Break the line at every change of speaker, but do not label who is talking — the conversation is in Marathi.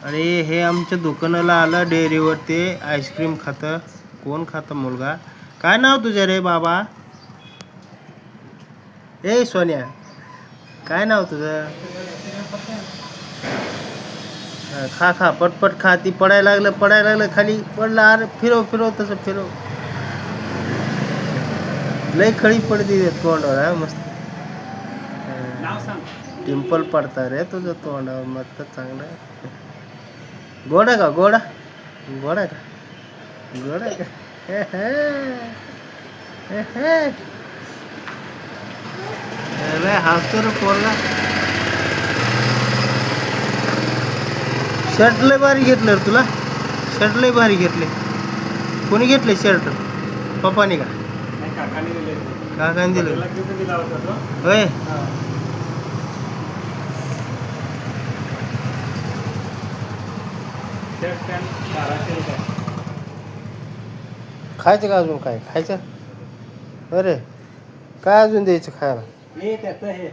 अरे हे आमच्या दुकानाला आलं डेअरीवर ते आईस्क्रीम खातं. कोण खातं मुलगा? काय नाव तुझं रे बाबा? ए सोन्या, काय नाव तुझं? खा खा पटपट खा. ती पडायला लागलं खाली पडला. अरे फिरव तसं फिरव. लय खळी पडते तोंडावर. हा मस्त टिम्पल पडता रे तुझं तोंडावर. मस्त चांगलं. गोडा का गोडा? गोडा का गोडा का? अरे हसतो रे पोरगा. शर्ट लय भारी घेतलं रे तुला. शर्ट लय भारी घेतले. कोणी घेतले शर्ट? पप्पाने का? काकाने दिलं होय. खायचं का अजून? काय खायचं? अरे काय अजून द्यायचं खायला? हे त्याचं हे